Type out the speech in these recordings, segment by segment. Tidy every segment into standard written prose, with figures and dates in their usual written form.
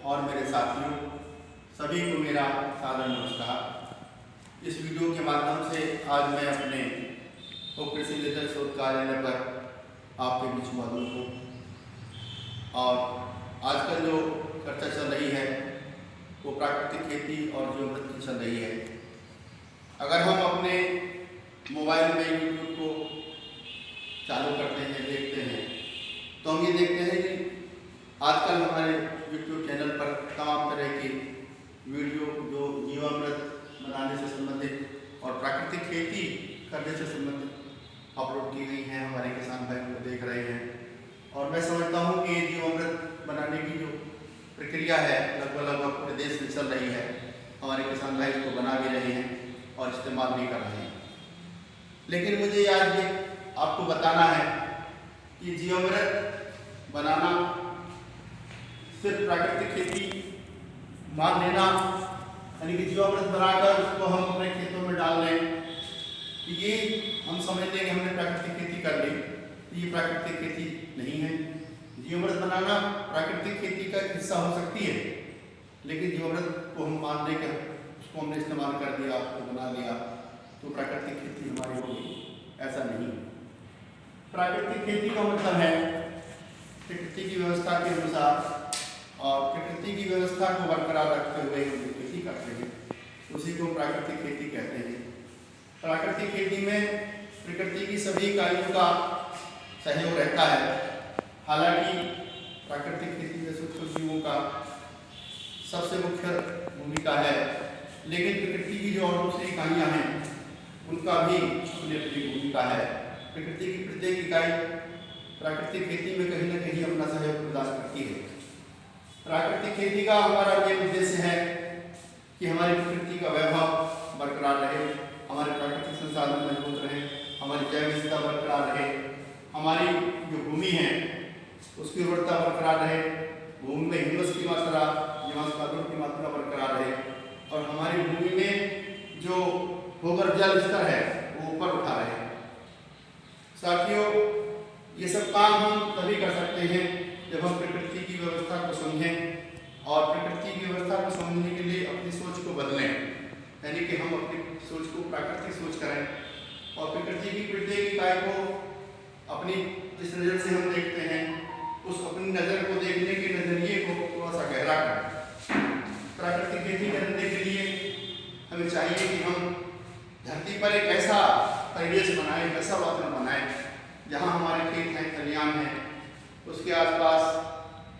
और मेरे साथियों सभी को मेरा सादर नमस्कार। इस वीडियो के माध्यम से आज मैं अपने कृषि लेजर शोध कार्यालय पर आपके बीच मौजूद हूँ और आजकल जो चर्चा चल रही है वो प्राकृतिक खेती और जीवामृत की चल रही है। अगर हम अपने मोबाइल में यूट्यूब को चालू करते हैं, देखते हैं, तो हम ये देखते हैं कि आजकल हमारे यूट्यूब चैनल पर तमाम तरह की वीडियो जो जीवामृत बनाने से संबंधित और प्राकृतिक खेती करने से संबंधित अपलोड की गई हैं। हमारे किसान भाई को देख रहे हैं और मैं समझता हूँ कि ये जीवामृत बनाने की जो प्रक्रिया है लगभग पूरे देश में चल रही है। हमारे किसान भाई इसको बना भी रहे हैं और इस्तेमाल भी कर रहे हैं। लेकिन मुझे आज ये आपको बताना है कि जीवामृत बनाना सिर्फ प्राकृतिक खेती मान लेना, यानी कि जीवामृत बनाकर उसको हम अपने खेतों में डाल लें, ये हम समझ लें कि हमने प्राकृतिक खेती कर ली, तो ये प्राकृतिक खेती नहीं है। जीवामृत बनाना प्राकृतिक खेती का एक हिस्सा हो सकती है, लेकिन जीवामृत को हम मान लें कि उसको हमने इस्तेमाल कर दिया, उसको बना लिया तो प्राकृतिक खेती हमारी होगी, ऐसा नहीं। प्राकृतिक खेती का मतलब है प्रकृति की व्यवस्था के अनुसार और प्रकृति की व्यवस्था को बरकरार रखते हुए हम जो खेती करते हैं उसी को प्राकृतिक खेती कहते हैं। प्राकृतिक खेती में प्रकृति की सभी इकाइयों का सहयोग रहता है। हालांकि प्राकृतिक खेती में सूक्ष्म जीवों का सबसे मुख्य भूमिका है, लेकिन प्रकृति की जो और दूसरी इकाइयाँ हैं उनका भी अपनी अपनी भूमिका है। प्रकृति की प्रत्येक इकाई प्राकृतिक खेती में कहीं न कहीं अपना सहयोग प्रदान करती है। प्राकृतिक खेती का हमारा ये उद्देश्य है कि हमारी प्रकृति का वैभव बरकरार रहे, हमारे प्राकृतिक संसाधन मजबूत रहे, हमारी जैव विविधता बरकरार रहे, हमारी जो भूमि है उसकी उर्वरता बरकरार रहे, भूमि में ह्यूमस की मात्रा, जीवांश खादों की मात्रा बरकरार रहे और हमारी भूमि में जो भूगर्भ जल स्तर है वो ऊपर उठा रहे। साथियों, ये सब काम हम तभी कर सकते हैं जब हम प्रकृति की व्यवस्था को समझें और प्रकृति की व्यवस्था को समझने के लिए अपनी सोच को बदलें, यानी कि हम अपनी सोच को प्राकृतिक सोच करें और प्रकृति की प्रत्येक इकाई को अपनी जिस नज़र से हम देखते हैं उस अपनी नज़र को देखने के नज़रिए को थोड़ा सा गहरा करें। प्राकृतिक खेती करने के लिए हमें चाहिए कि हम धरती पर एक ऐसा परिवेश बनाएं, ऐसा वातावरण बनाएं जहाँ हमारे खेत हैं, खलियान हैं, उसके आसपास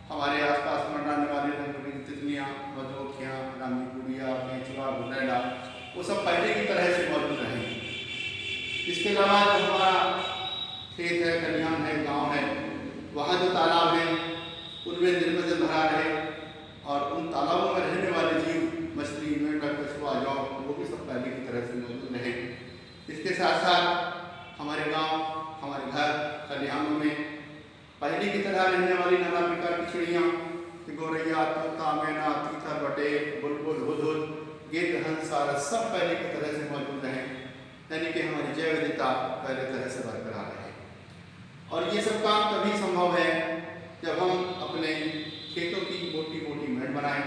हमारे आसपास मंडराने वाले रंग-बिरंगी तितलियाँ, मधुमक्खियाँ, रानी गुड़िया, केंचुआ, गुंडैला, वो सब पहले की तरह से मौजूद रहें। इसके अलावा जो हमारा खेत है, खलियान है, गाँव है, वहाँ जो तालाब हैं उनमें निर्मल जल भरा रहे और उन तालाबों में रहने वाले जीव, मछली, मेंढक, कछुआ, जौ, वो भी सब पहले की तरह से मौजूद रहे। इसके साथ साथ हमारे गांव, हमारे घर, खलिहानों में पहले की तरह रहने वाली नाना प्रकार की चिड़ियाँ, गौरैया, तोता, मैना, तीतर, बटेर, बुलबुल, हुदहुद, गिद्ध, हंस, सारस सब पहले की तरह से मौजूद रहें, यानी कि हमारी जैव विविधता पहले तरह से बरकरार रहे। और ये सब काम तभी संभव है जब हम अपने खेतों की मोटी मोटी मेड़ बनाएं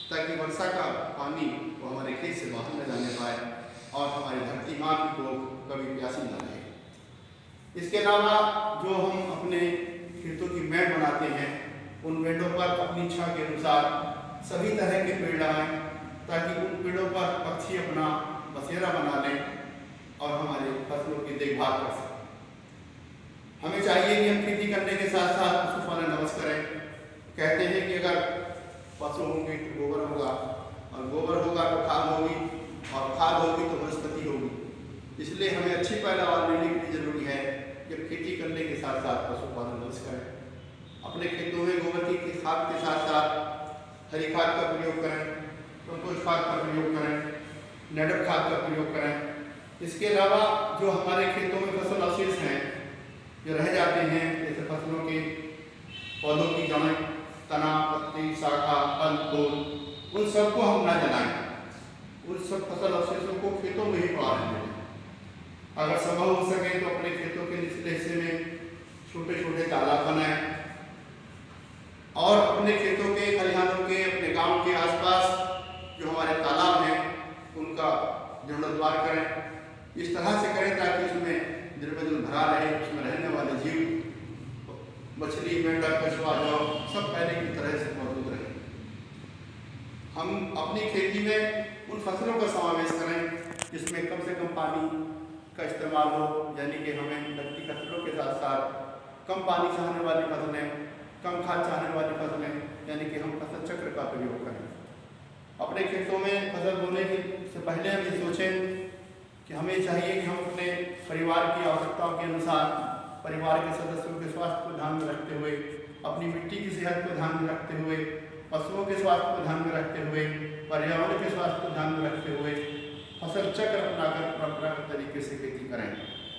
ताकि वर्षा का पानी वो हमारे खेत से बाहर न जाने पाए और हमारी धरती माँ को कभी प्यासी न रहे। इसके अलावा जो हम अपने खेतों की मेड़ बनाते हैं उन मेड़ों पर अपनी इच्छा के अनुसार सभी तरह के पेड़ लगाएं ताकि उन पेड़ों पर पक्षी अपना बसेरा बना लें और हमारे फसलों की देखभाल कर सकें। हमें चाहिए कि हम खेती करने के साथ साथ पशुपालन अवश्य करें। कहते हैं कि अगर पशु होंगे तो गोबर होगा और गोबर होगा तो खाद होगी और खाद होगी तो वनस्पति होगी। इसलिए हमें अच्छी पैदावार लेने के लिए जरूरी है कि खेती करने के साथ साथ पशुपालन अवश्य करें। अपने खेतों में गोबर की खाद के साथ साथ हरी खाद का प्रयोग करें, कंपोस्ट खाद का प्रयोग करें, नेडर खाद का प्रयोग करें। इसके अलावा जो हमारे खेतों में फसल अवशेष हैं जो रह जाते हैं, जैसे फसलों के पौधों की जड़ें, तना, पत्ती, शाखा, फल, फूल, उन सबको हम न जलाएं। उन सब फसल अवशेषों को खेतों में ही पड़ा रहने दें। अगर संभव हो सके तो अपने खेतों के निचले हिस्से में छोटे छोटे तालाब बनाएं और अपने खेतों के खलिहानों के गोबर कचरा जो सब पहले की तरह से मौजूद रहे। हम अपनी खेती में उन फसलों का समावेश करें जिसमें कम से कम पानी का इस्तेमाल हो, यानी कि हमें नकदी फसलों के साथ साथ कम पानी चाहने वाली फसलें, कम खाद चाहने वाली फसलें, यानी कि हम फसल चक्र का प्रयोग करें। अपने खेतों में फसल बोने से पहले हम ये सोचें कि हमें चाहिए कि हम अपने परिवार की आवश्यकताओं के अनुसार परिवार के सदस्यों के स्वास्थ्य को ध्यान में रखते हुए, अपनी मिट्टी की सेहत को ध्यान में रखते हुए, पशुओं के स्वास्थ्य को ध्यान में रखते हुए, पर्यावरण के स्वास्थ्य को ध्यान में रखते हुए फसल चक्र अपनाकर परंपरागत तरीके से खेती करें।